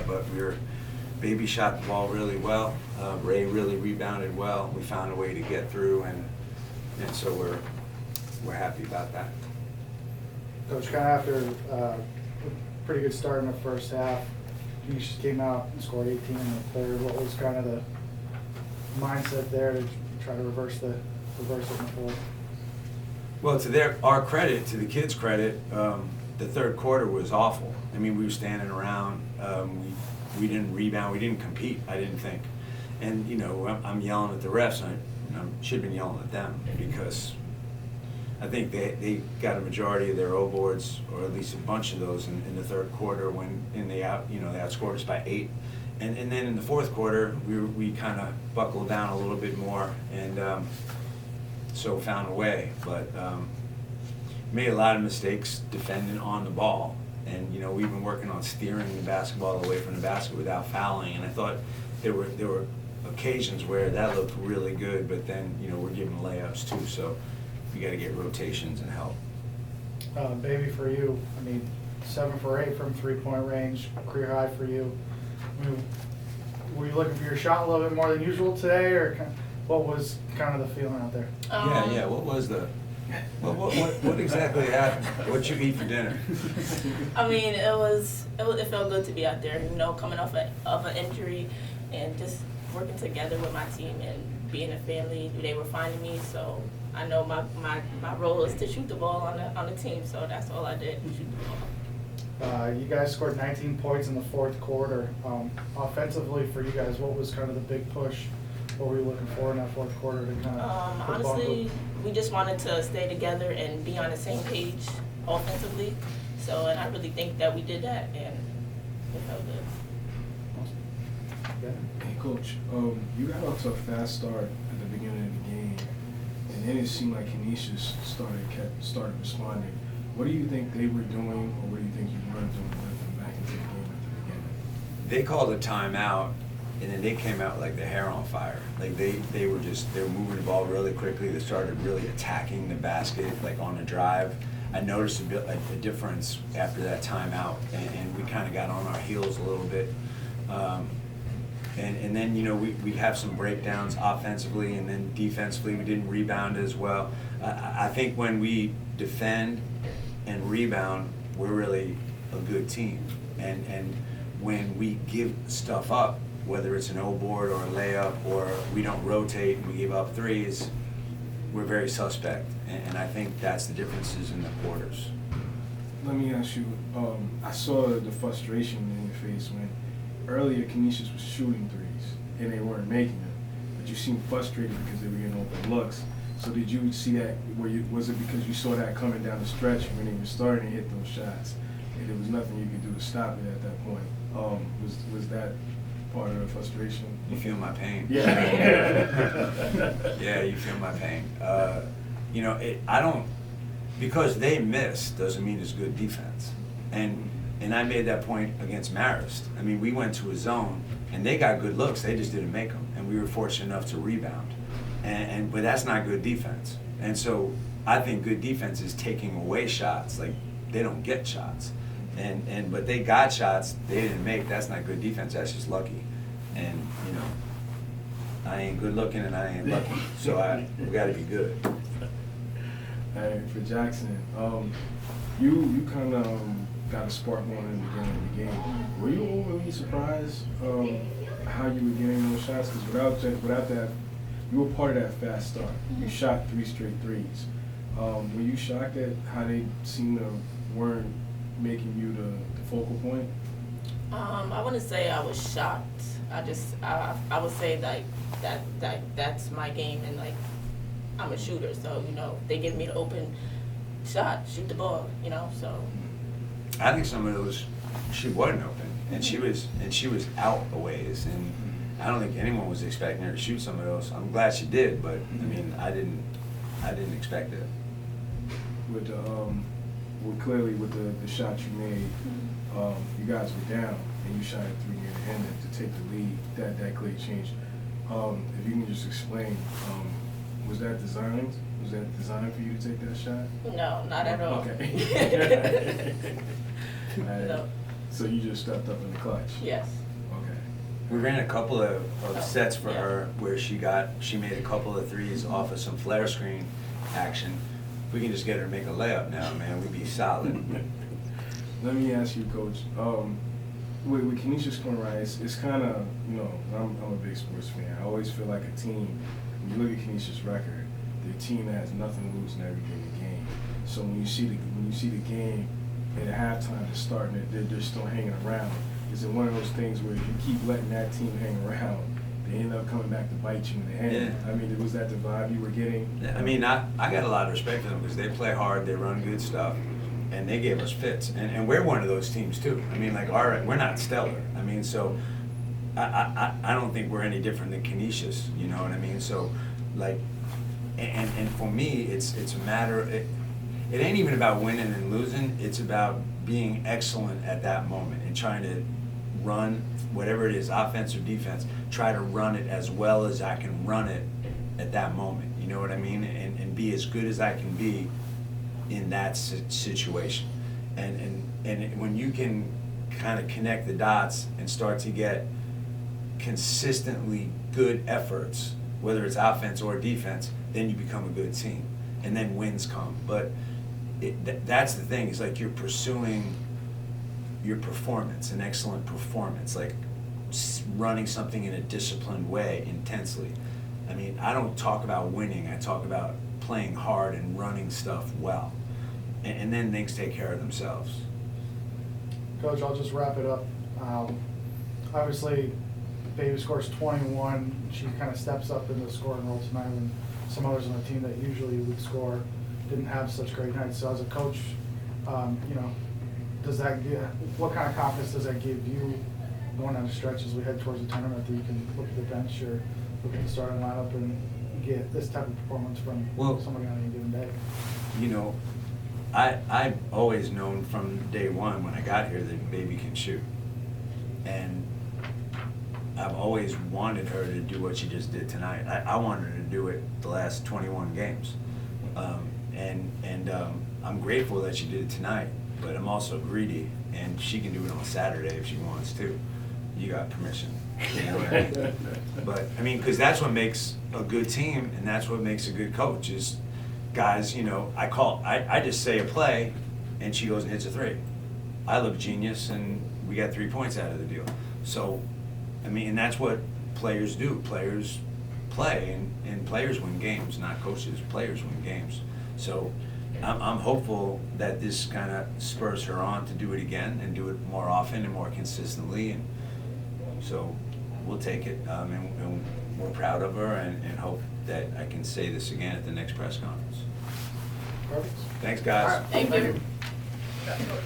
But Baby shot the ball really well. Ray really rebounded well. We found a way to get through, and so we're happy about that. Coach, kind of after a pretty good start in the first half, you just came out and scored 18 in the third. What was kind of the mindset there to try to reverse it in the fourth? Well, to our credit, to the kids' credit, the third quarter was awful. I mean, we were standing around. We didn't rebound. We didn't compete, I didn't think. And, you know, I'm yelling at the refs. I should have been yelling at them because I think they got a majority of their O boards, or at least a bunch of those, in the third quarter they outscored us by 8. And then in the fourth quarter, we kind of buckled down a little bit more, and so found a way. But made a lot of mistakes defending on the ball. And, you know, we've been working on steering the basketball away from the basket without fouling. And I thought there were occasions where that looked really good, but then, you know, we're giving layups too. So we got to get rotations and help. Baby, for you, I mean, 7 for 8 from 3-point range, career high for you. I mean, were you looking for your shot a little bit more than usual today, or what was kind of the feeling out there? Yeah. What was what exactly happened? What'd you eat for dinner? I mean, it felt good to be out there. You know, coming off of an injury, and just working together with my team and being a family. They were finding me, so I know my role is to shoot the ball on the team. So that's all I did, shoot the ball. You guys scored 19 points in the fourth quarter. Offensively for you guys, what was kind of the big push? What were you looking for in that fourth quarter to kind of honestly, we just wanted to stay together and be on the same page offensively. So, and I really think that we did that, and it felt good. Hey, Coach, you got off to a fast start at the beginning of the game, and then it seemed like CANISUIS started responding. What do you think they were doing, or what do you think you weren't doing to let them back into the game at the beginning? They called a timeout, and then they came out like their hair on fire. Like they were moving the ball really quickly. They started really attacking the basket, like on the drive. I noticed a difference after that timeout, and we kind of got on our heels a little bit. And then, you know, we have some breakdowns offensively, and then defensively we didn't rebound as well. I think when we defend and rebound, we're really a good team. And when we give stuff up, whether it's an O board or a layup, or we don't rotate and we give up threes, we're very suspect. And I think that's the differences in the quarters. Let me ask you, I saw the frustration in your face when earlier CANISUIS was shooting threes and they weren't making them, but you seemed frustrated because they were getting open looks. So did you see that, was it because you saw that coming down the stretch when they were starting to hit those shots and there was nothing you could do to stop it at that point? Was that part of the frustration? You feel my pain. Yeah. Yeah, you feel my pain. You know, because they missed doesn't mean it's good defense. And I made that point against Marist. I mean, we went to a zone, and they got good looks. They just didn't make them, and we were fortunate enough to rebound. But that's not good defense. And so I think good defense is taking away shots. Like, they don't get shots. But they got shots they didn't make. That's not good defense. That's just lucky. And, you know, I ain't good looking and I ain't lucky. So we got to be good. Hey, for Jackson, you kind of got a spark going in the beginning of the game. Were you overly surprised how you were getting those shots? Because without that, you were part of that fast start. You shot 3 straight threes. Were you shocked at how they weren't making you the focal point? I wouldn't say I was shocked. I would say like that's my game, and like I'm a shooter, so you know they give me the open shot, shoot the ball, you know. So I think some of those she wasn't open, and she was out a ways, and I don't think anyone was expecting her to shoot some of those. I'm glad she did, but I mean I didn't expect it. Clearly with the shot you made, you guys were down and you shot a 3 near the end to take the lead. That clearly changed. If you can just explain, was that designed? Was that designed for you to take that shot? no, not at all. Okay. No. So you just stepped up in the clutch. Yes. Okay. We ran a couple of sets for Yeah. her where she made a couple of threes off of some flare screen action. If we can just get her to make a layup now, man, we'd be solid. Let me ask you, Coach. With Canisius scoring right, it's kind of, you know, I'm a big sports fan. I always feel like a team, when you look at Canisius' record, they're a team that has nothing to lose and everything in the game. So when you see the game at halftime is starting, they're still hanging around. Is it one of those things where if you keep letting that team hang around, they end up coming back to bite you in the end? Yeah. I mean, was that the vibe you were getting? I mean, I got a lot of respect for them because they play hard, they run good stuff, and they gave us fits. And we're one of those teams too. I mean, like, we're not stellar. I mean, so I don't think we're any different than Canisius, you know what I mean? So, like, and for me, it's a matter, it ain't even about winning and losing, it's about being excellent at that moment and trying to run, whatever it is, offense or defense, try to run it as well as I can run it at that moment, you know what I mean? And be as good as I can be in that situation. And when you can kind of connect the dots and start to get consistently good efforts, whether it's offense or defense, then you become a good team, and then wins come. But that's the thing, is like you're pursuing your performance, an excellent performance, like running something in a disciplined way intensely. I mean, I don't talk about winning, I talk about playing hard and running stuff well. And then things take care of themselves. Coach, I'll just wrap it up. Obviously, Baby scores 21. She kind of steps up in the scoring role tonight when some others on the team that usually would score didn't have such great nights. So as a coach, you know, what kind of confidence does that give you going on the stretch as we head towards the tournament, that you can look at the bench or look at the starting lineup and get this type of performance from somebody on any given day? You know, I've always known from day one when I got here that Baby can shoot. And I've always wanted her to do what she just did tonight. I wanted her to do it the last 21 games. I'm grateful that she did it tonight, but I'm also greedy, and she can do it on Saturday if she wants to. You got permission. You know what I mean? But, I mean, because that's what makes a good team, and that's what makes a good coach, is guys, you know, I just say a play, and she goes and hits a three. I look genius, and we got 3 points out of the deal. So, I mean, and that's what players do. Players play, and players win games, not coaches. Players win games. So I'm hopeful that this kind of spurs her on to do it again and do it more often and more consistently. And so we'll take it, and we're proud of her, and hope that I can say this again at the next press conference. Perfect. Thanks, guys. All right. Thank you.